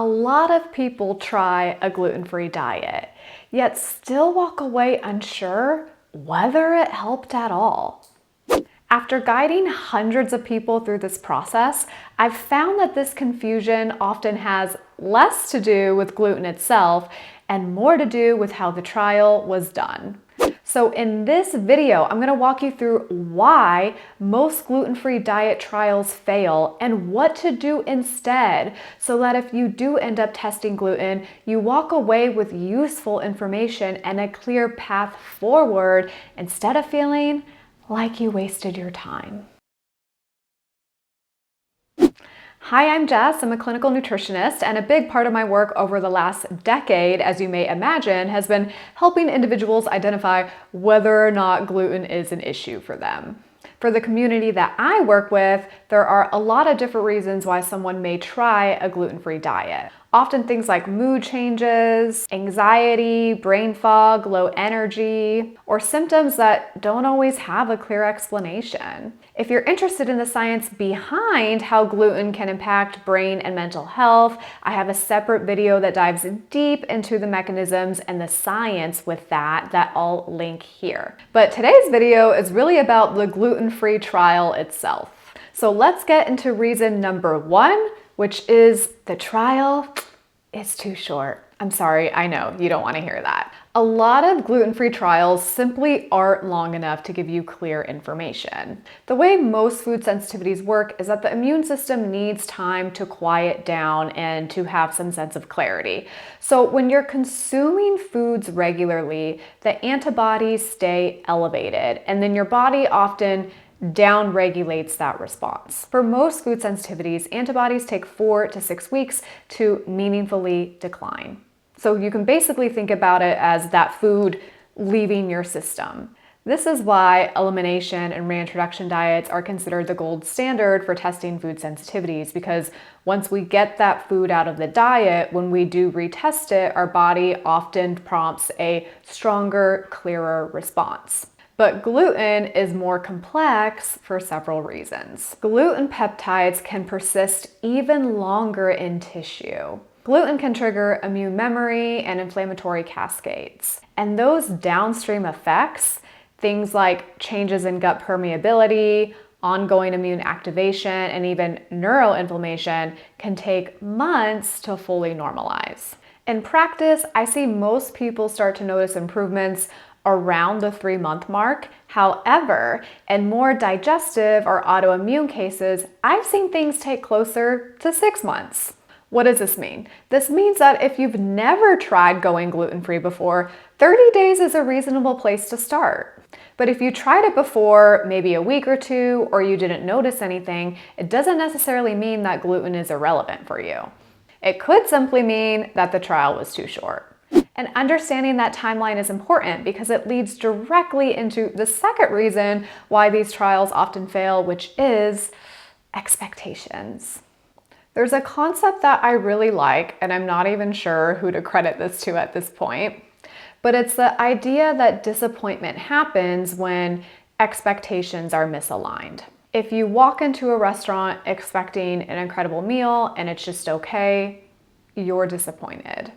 A lot of people try a gluten-free diet, yet still walk away unsure whether it helped at all. After guiding hundreds of people through this process, I've found that this confusion often has less to do with gluten itself and more to do with how the trial was done. So in this video, I'm going to walk you through why most gluten-free diet trials fail and what to do instead, so that if you do end up testing gluten, you walk away with useful information and a clear path forward instead of feeling like you wasted your time. Hi, I'm Jess. I'm a clinical nutritionist, and a big part of my work over the last decade, as you may imagine, has been helping individuals identify whether or not gluten is an issue for them. For the community that I work with, there are a lot of different reasons why someone may try a gluten-free diet. Often things like mood changes, anxiety, brain fog, low energy, or symptoms that don't always have a clear explanation. If you're interested in the science behind how gluten can impact brain and mental health, I have a separate video that dives deep into the mechanisms and the science with that I'll link here. But today's video is really about the gluten-free trial itself. So let's get into reason number one, which is the trial is too short. I'm sorry, I know you don't want to hear that. A lot of gluten-free trials simply aren't long enough to give you clear information. The way most food sensitivities work is that the immune system needs time to quiet down and to have some sense of clarity. So when you're consuming foods regularly, the antibodies stay elevated, and then your body often down-regulates that response. For most food sensitivities, antibodies take 4 to 6 weeks to meaningfully decline. So you can basically think about it as that food leaving your system. This is why elimination and reintroduction diets are considered the gold standard for testing food sensitivities, because once we get that food out of the diet, when we do retest it, our body often prompts a stronger, clearer response. But gluten is more complex for several reasons. Gluten peptides can persist even longer in tissue. Gluten can trigger immune memory and inflammatory cascades. And those downstream effects, things like changes in gut permeability, ongoing immune activation, and even neuroinflammation, can take months to fully normalize. In practice, I see most people start to notice improvements around the 3-month mark. However, in more digestive or autoimmune cases, I've seen things take closer to 6 months. What does this mean? This means that if you've never tried going gluten-free before, 30 days is a reasonable place to start. But if you tried it before maybe a week or two, or you didn't notice anything, it doesn't necessarily mean that gluten is irrelevant for you. It could simply mean that the trial was too short. And understanding that timeline is important because it leads directly into the second reason why these trials often fail, which is expectations. There's a concept that I really like, and I'm not even sure who to credit this to at this point, but it's the idea that disappointment happens when expectations are misaligned. If you walk into a restaurant expecting an incredible meal and it's just okay, you're disappointed.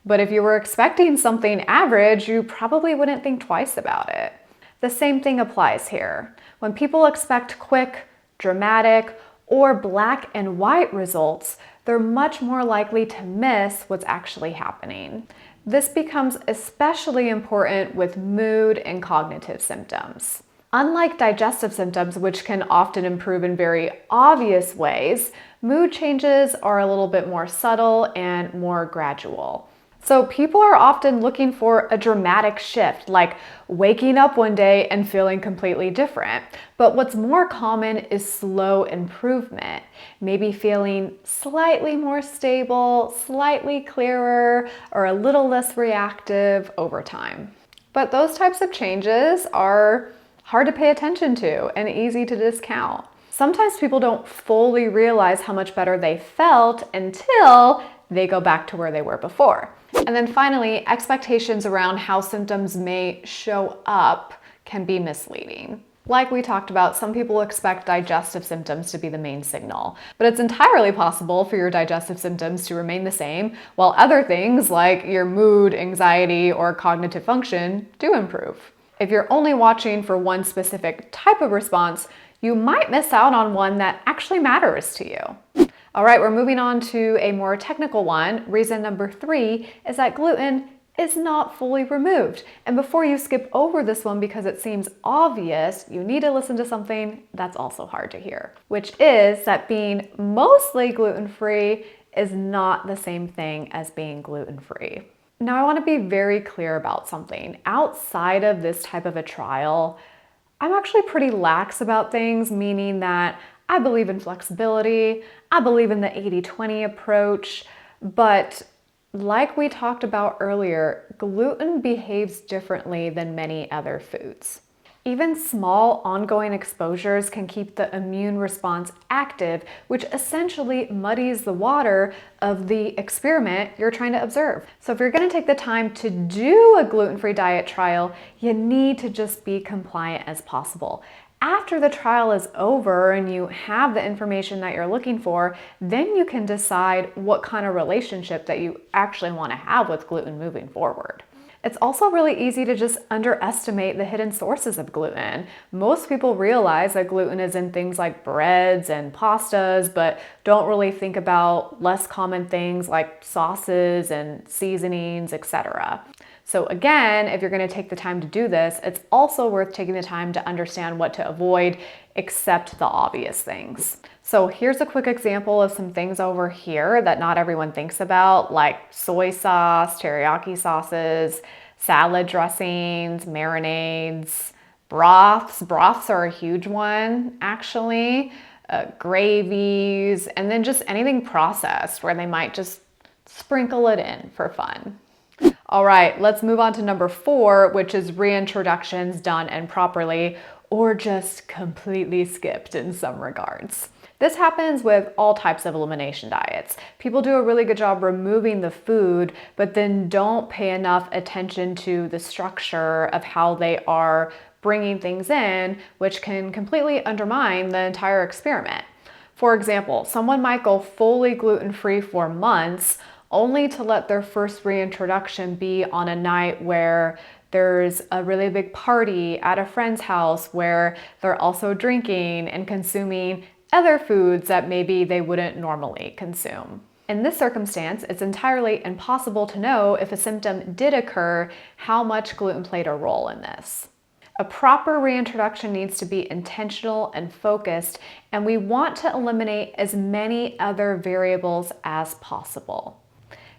But if you were expecting something average, you probably wouldn't think twice about it. The same thing applies here. When people expect quick, dramatic, or black and white results, they're much more likely to miss what's actually happening. This becomes especially important with mood and cognitive symptoms. Unlike digestive symptoms, which can often improve in very obvious ways, mood changes are a little bit more subtle and more gradual. So people are often looking for a dramatic shift, like waking up one day and feeling completely different. But what's more common is slow improvement, maybe feeling slightly more stable, slightly clearer, or a little less reactive over time. But those types of changes are hard to pay attention to and easy to discount. Sometimes people don't fully realize how much better they felt until they go back to where they were before. And then finally, expectations around how symptoms may show up can be misleading. Like we talked about, some people expect digestive symptoms to be the main signal, but it's entirely possible for your digestive symptoms to remain the same, while other things like your mood, anxiety, or cognitive function do improve. If you're only watching for one specific type of response, you might miss out on one that actually matters to you. All right, we're moving on to a more technical one. Reason number 3 is that gluten is not fully removed. And before you skip over this one because it seems obvious, you need to listen to something that's also hard to hear, which is that being mostly gluten-free is not the same thing as being gluten-free. Now, I want to be very clear about something. Outside of this type of a trial, I'm actually pretty lax about things, meaning that I believe in flexibility, I believe in the 80-20 approach, but like we talked about earlier, gluten behaves differently than many other foods. Even small ongoing exposures can keep the immune response active, which essentially muddies the water of the experiment you're trying to observe. So if you're going to take the time to do a gluten-free diet trial, you need to just be compliant as possible. After the trial is over and you have the information that you're looking for, then you can decide what kind of relationship that you actually want to have with gluten moving forward. It's also really easy to just underestimate the hidden sources of gluten. Most people realize that gluten is in things like breads and pastas, but don't really think about less common things like sauces and seasonings, etc. So again, if you're going to take the time to do this, it's also worth taking the time to understand what to avoid, except the obvious things. So here's a quick example of some things over here that not everyone thinks about, like soy sauce, teriyaki sauces, salad dressings, marinades, broths. Broths are a huge one, actually. Gravies, and then just anything processed where they might just sprinkle it in for fun. All right, let's move on to number 4, which is reintroductions done improperly or just completely skipped in some regards. This happens with all types of elimination diets. People do a really good job removing the food, but then don't pay enough attention to the structure of how they are bringing things in, which can completely undermine the entire experiment. For example, someone might go fully gluten-free for months, only to let their first reintroduction be on a night where there's a really big party at a friend's house where they're also drinking and consuming other foods that maybe they wouldn't normally consume. In this circumstance, it's entirely impossible to know if a symptom did occur, how much gluten played a role in this. A proper reintroduction needs to be intentional and focused, and we want to eliminate as many other variables as possible.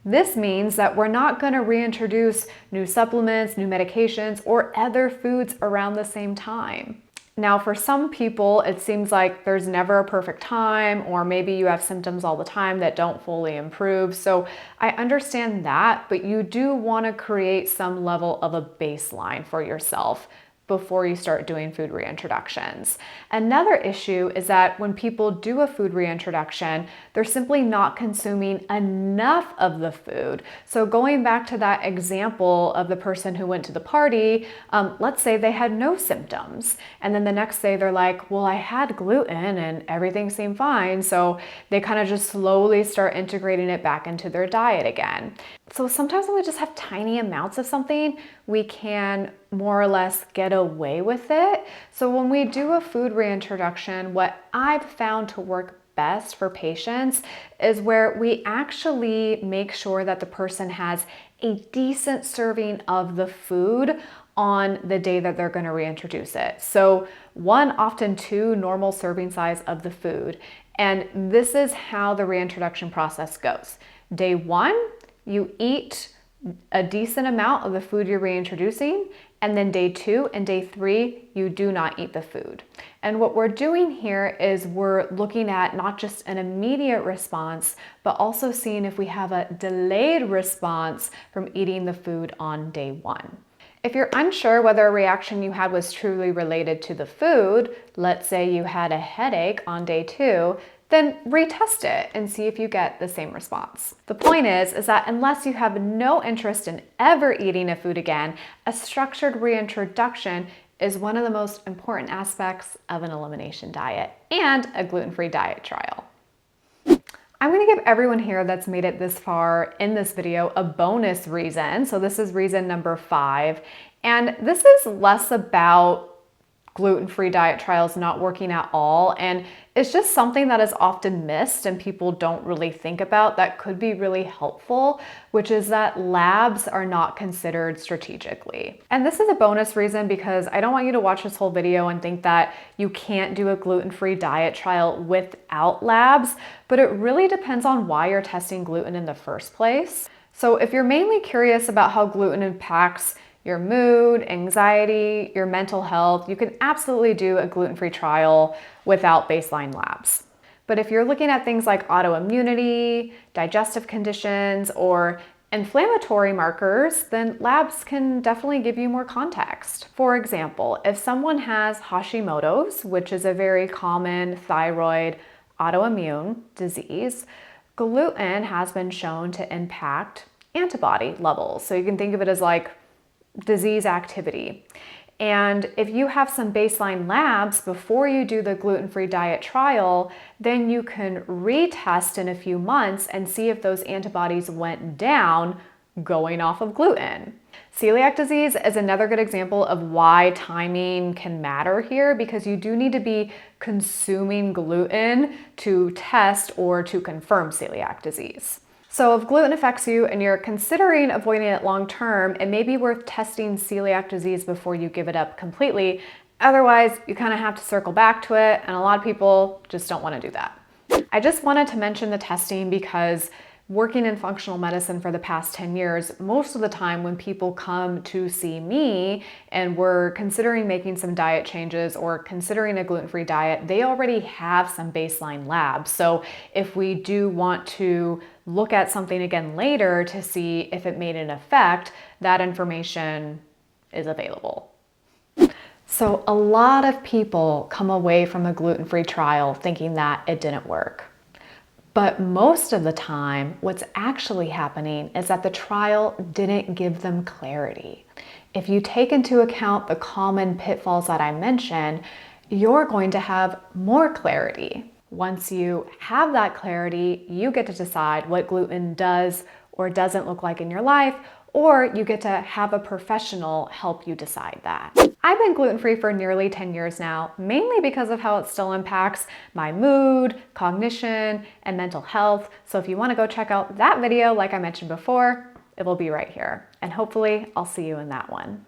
This means that we're not going to reintroduce new supplements, new medications, or other foods around the same time. Now, for some people, it seems like there's never a perfect time, or maybe you have symptoms all the time that don't fully improve. So I understand that, but you do want to create some level of a baseline for yourself before you start doing food reintroductions. Another issue is that when people do a food reintroduction, they're simply not consuming enough of the food. So going back to that example of the person who went to the party, let's say they had no symptoms. And then the next day they're like, well, I had gluten and everything seemed fine. So they kind of just slowly start integrating it back into their diet again. So sometimes when we just have tiny amounts of something, we can more or less get away with it. So when we do a food reintroduction, what I've found to work best for patients is where we actually make sure that the person has a decent serving of the food on the day that they're going to reintroduce it. So 1, often 2 normal serving size of the food. And this is how the reintroduction process goes. Day 1, you eat a decent amount of the food you're reintroducing, and then day 2 and day 3, you do not eat the food. And what we're doing here is we're looking at not just an immediate response, but also seeing if we have a delayed response from eating the food on day 1. If you're unsure whether a reaction you had was truly related to the food, let's say you had a headache on day 2, then retest it and see if you get the same response. The point is that unless you have no interest in ever eating a food again, a structured reintroduction is one of the most important aspects of an elimination diet and a gluten-free diet trial. I'm going to give everyone here that's made it this far in this video a bonus reason. So this is reason number 5. And this is less about gluten-free diet trials not working at all. And it's just something that is often missed and people don't really think about that could be really helpful, which is that labs are not considered strategically. And this is a bonus reason because I don't want you to watch this whole video and think that you can't do a gluten-free diet trial without labs, but it really depends on why you're testing gluten in the first place. So if you're mainly curious about how gluten impacts your mood, anxiety, your mental health, you can absolutely do a gluten-free trial without baseline labs. But if you're looking at things like autoimmunity, digestive conditions, or inflammatory markers, then labs can definitely give you more context. For example, if someone has Hashimoto's, which is a very common thyroid autoimmune disease, gluten has been shown to impact antibody levels. So you can think of it as like disease activity. And if you have some baseline labs before you do the gluten-free diet trial, then you can retest in a few months and see if those antibodies went down going off of gluten. Celiac disease is another good example of why timing can matter here, because you do need to be consuming gluten to test or to confirm celiac disease. So if gluten affects you and you're considering avoiding it long term, it may be worth testing celiac disease before you give it up completely. Otherwise, you kind of have to circle back to it, and a lot of people just don't want to do that. I just wanted to mention the testing because working in functional medicine for the past 10 years, most of the time when people come to see me and we're considering making some diet changes or considering a gluten-free diet, they already have some baseline labs. So if we do want to look at something again later to see if it made an effect, that information is available. So a lot of people come away from a gluten-free trial thinking that it didn't work. But most of the time, what's actually happening is that the trial didn't give them clarity. If you take into account the common pitfalls that I mentioned, you're going to have more clarity. Once you have that clarity, you get to decide what gluten does or doesn't look like in your life, or you get to have a professional help you decide that. I've been gluten-free for nearly 10 years now, mainly because of how it still impacts my mood, cognition, and mental health. So if you want to go check out that video, like I mentioned before, it will be right here. And hopefully I'll see you in that one.